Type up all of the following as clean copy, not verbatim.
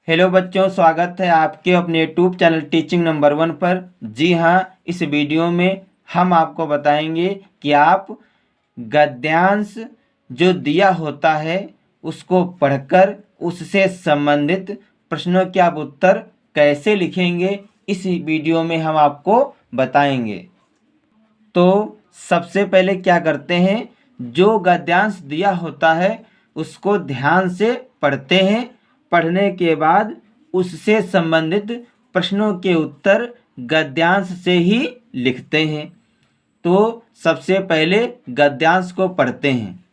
Hello बच्चों, स्वागत है आपके अपने यूट्यूब चैनल टीचिंग नंबर 1 पर। जी हाँ, इस वीडियो में हम आपको बताएंगे कि आप गद्यांश जो दिया होता है उसको पढ़कर उससे संबंधित प्रश्नों के आप उत्तर कैसे लिखेंगे, इस वीडियो में हम आपको बताएंगे। तो सबसे पहले क्या करते हैं, जो गद्यांश दिया होता है उसको ध्यान से पढ़ते हैं। पढ़ने के बाद उससे संबंधित प्रश्नों के उत्तर गद्यांश से ही लिखते हैं। तो सबसे पहले गद्यांश को पढ़ते हैं।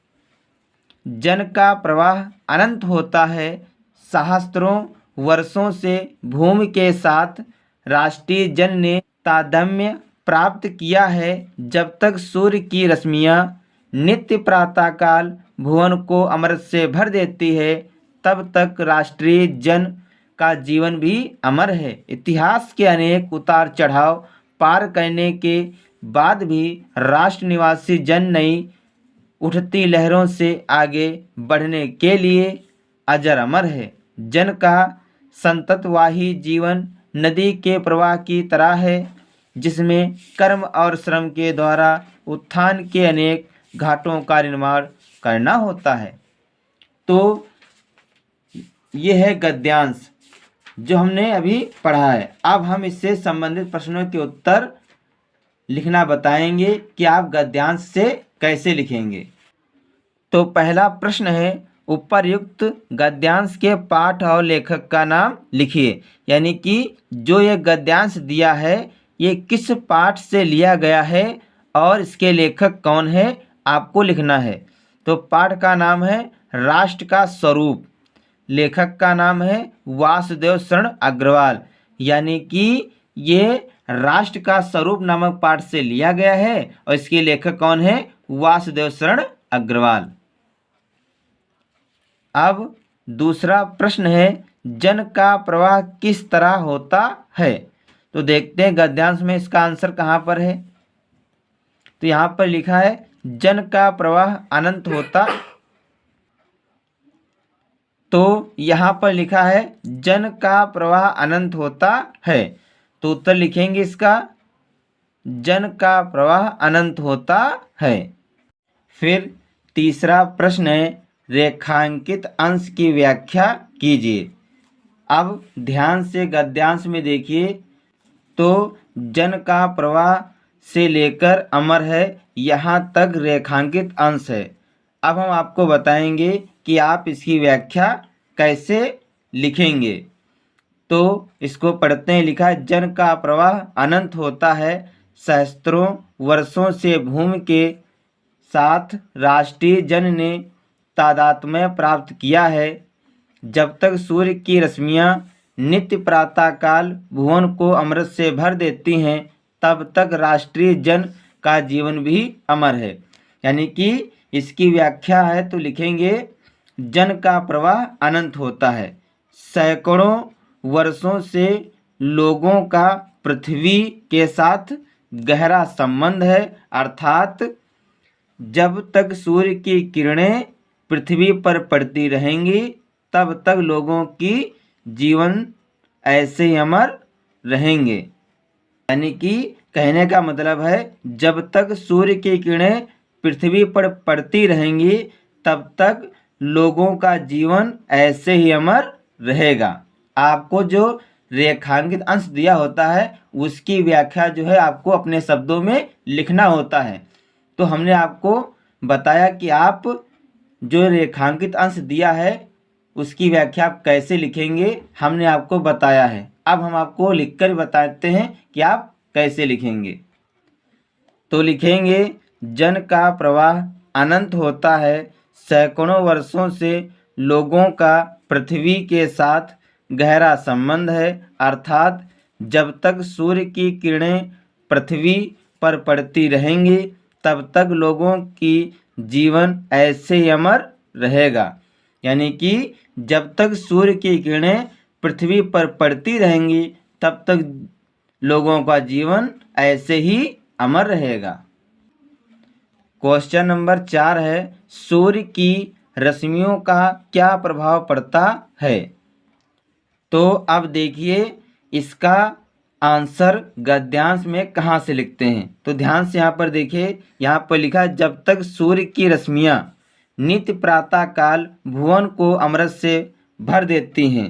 जन का प्रवाह अनंत होता है, सहस्त्रों वर्षों से भूमि के साथ राष्ट्रीय जन ने तादात्म्य प्राप्त किया है। जब तक सूर्य की रश्मियाँ नित्य प्रातःकाल भुवन को अमृत से भर देती है, तब तक राष्ट्रीय जन का जीवन भी अमर है। इतिहास के अनेक उतार चढ़ाव पार करने के बाद भी राष्ट्र निवासी जन नई उठती लहरों से आगे बढ़ने के लिए अजर अमर है। जन का संततवाही जीवन नदी के प्रवाह की तरह है, जिसमें कर्म और श्रम के द्वारा उत्थान के अनेक घाटों का निर्माण करना होता है। तो ये है गद्यांश जो हमने अभी पढ़ा है। अब हम इससे संबंधित प्रश्नों के उत्तर लिखना बताएंगे कि आप गद्यांश से कैसे लिखेंगे। तो पहला प्रश्न है, उपरयुक्त गद्यांश के पाठ और लेखक का नाम लिखिए। यानी कि जो ये गद्यांश दिया है ये किस पाठ से लिया गया है और इसके लेखक कौन है, आपको लिखना है। तो पाठ का नाम है राष्ट्र का स्वरूप, लेखक का नाम है वासुदेव शरण अग्रवाल। यानी कि ये राष्ट्र का स्वरूप नामक पाठ से लिया गया है और इसके लेखक कौन है, वासुदेव शरण अग्रवाल। अब दूसरा प्रश्न है, जन का प्रवाह किस तरह होता है। तो देखते हैं गद्यांश में इसका आंसर कहाँ पर है। तो यहाँ पर लिखा है जन का प्रवाह अनंत होता। तो यहाँ पर लिखा है जन का प्रवाह अनंत होता है। तो उत्तर लिखेंगे इसका, जन का प्रवाह अनंत होता है। फिर तीसरा प्रश्न है, रेखांकित अंश की व्याख्या कीजिए। अब ध्यान से गद्यांश में देखिए। तो जन का प्रवाह से लेकर अमर है यहाँ तक रेखांकित अंश है। अब हम आपको बताएंगे कि आप इसकी व्याख्या कैसे लिखेंगे। तो इसको पढ़ते हैं। लिखा है जन का प्रवाह अनंत होता है, सहस्त्रों वर्षों से भूमि के साथ राष्ट्रीय जन ने तादात्म्य प्राप्त किया है। जब तक सूर्य की रश्मियाँ नित्य प्रातःकाल भुवन को अमृत से भर देती हैं, तब तक राष्ट्रीय जन का जीवन भी अमर है। यानी कि इसकी व्याख्या है तो लिखेंगे जन का प्रवाह अनंत होता है, सैकड़ों वर्षों से लोगों का पृथ्वी के साथ गहरा संबंध है। अर्थात जब तक सूर्य की किरणें पृथ्वी पर पड़ती रहेंगी, तब तक लोगों की जीवन ऐसे ही अमर रहेंगे। यानी कि कहने का मतलब है जब तक सूर्य की किरणें पृथ्वी पर पड़ती रहेंगी, तब तक लोगों का जीवन ऐसे ही अमर रहेगा। आपको जो रेखांकित अंश दिया होता है उसकी व्याख्या जो है आपको अपने शब्दों में लिखना होता है। तो हमने आपको बताया कि आप जो रेखांकित अंश दिया है उसकी व्याख्या आप कैसे लिखेंगे, हमने आपको बताया है। अब हम आपको लिखकर बताते हैं कि आप कैसे लिखेंगे। तो लिखेंगे जन का प्रवाह अनंत होता है, सैकड़ों वर्षों से लोगों का पृथ्वी के साथ गहरा संबंध है। अर्थात जब तक सूर्य की किरणें पृथ्वी पर पड़ती रहेंगी, तब तक लोगों की जीवन ऐसे ही अमर रहेगा। यानी कि जब तक सूर्य की किरणें पृथ्वी पर पड़ती रहेंगी, तब तक लोगों का जीवन ऐसे ही अमर रहेगा। क्वेश्चन नंबर 4 है, सूर्य की रश्मियों का क्या प्रभाव पड़ता है। तो अब देखिए इसका आंसर गद्यांश में कहाँ से लिखते हैं। तो ध्यान से यहाँ पर देखिए, यहाँ पर लिखा है जब तक सूर्य की रश्मियाँ नित्य प्रातः काल भुवन को अमृत से भर देती हैं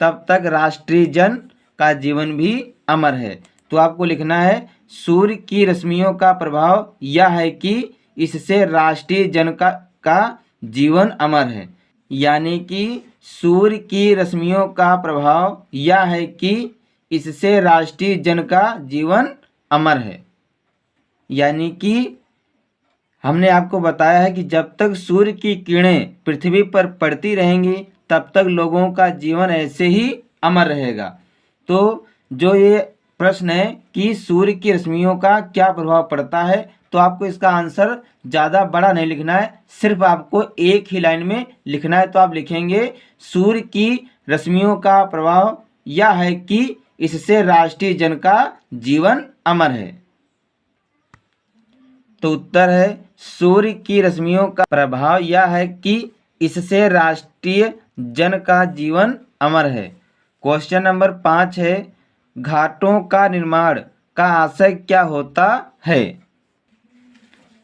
तब तक राष्ट्रीय जन का जीवन भी अमर है। तो आपको लिखना है सूर्य की रश्मियों का प्रभाव यह है कि इससे राष्ट्रीय जन का जीवन अमर है। यानी कि सूर्य की रश्मियों का प्रभाव यह है कि इससे राष्ट्रीय जन का जीवन अमर है। यानी कि हमने आपको बताया है कि जब तक सूर्य की किरणें पृथ्वी पर पड़ती रहेंगी तब तक लोगों का जीवन ऐसे ही अमर रहेगा। तो जो ये प्रश्न है कि सूर्य की रश्मियों का क्या प्रभाव पड़ता है, तो आपको इसका आंसर ज़्यादा बड़ा नहीं लिखना है, सिर्फ आपको एक ही लाइन में लिखना है। तो आप लिखेंगे सूर्य की रश्मियों का प्रभाव यह है कि इससे राष्ट्रीय जन का जीवन अमर है। तो उत्तर है सूर्य की रश्मियों का प्रभाव यह है कि इससे राष्ट्रीय जन का जीवन अमर है। क्वेश्चन नंबर 5 है घाटों का निर्माण का आशय क्या होता है।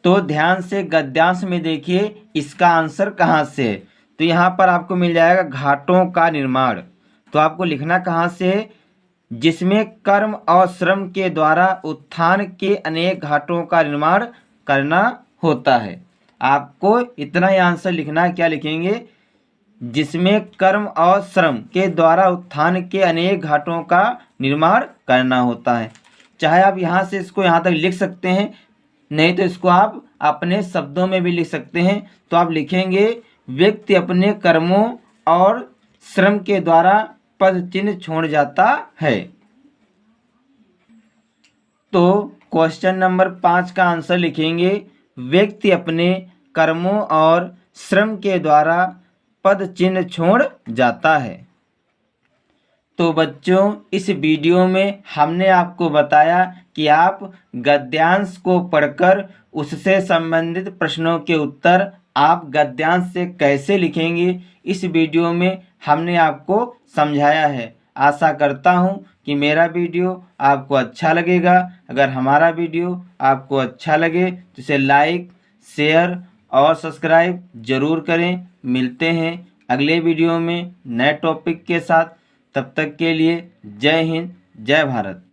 तो ध्यान से गद्यांश में देखिए इसका आंसर कहाँ से है। तो यहाँ पर आपको मिल जाएगा घाटों का निर्माण। तो आपको लिखना कहाँ से है, जिसमें कर्म और श्रम के द्वारा उत्थान के अनेक घाटों का निर्माण करना होता है। आपको इतना ही आंसर लिखना है, क्या लिखेंगे, जिसमें कर्म और श्रम के द्वारा उत्थान के अनेक घाटों का निर्माण करना होता है। चाहे आप यहाँ से इसको यहाँ तक लिख सकते हैं, नहीं तो इसको आप अपने शब्दों में भी लिख सकते हैं। तो आप लिखेंगे व्यक्ति अपने कर्मों और श्रम के द्वारा पद चिन्ह छोड़ जाता है। तो क्वेश्चन नंबर 5 का आंसर लिखेंगे व्यक्ति अपने कर्मों और श्रम के द्वारा पद चिन्ह छोड़ जाता है। तो बच्चों इस वीडियो में हमने आपको बताया कि आप गद्यांश को पढ़कर उससे संबंधित प्रश्नों के उत्तर आप गद्यांश से कैसे लिखेंगे, इस वीडियो में हमने आपको समझाया है। आशा करता हूँ कि मेरा वीडियो आपको अच्छा लगेगा। अगर हमारा वीडियो आपको अच्छा लगे तो इसे लाइक, शेयर और सब्सक्राइब ज़रूर करें। मिलते हैं अगले वीडियो में नए टॉपिक के साथ। तब तक के लिए जय हिंद, जय भारत।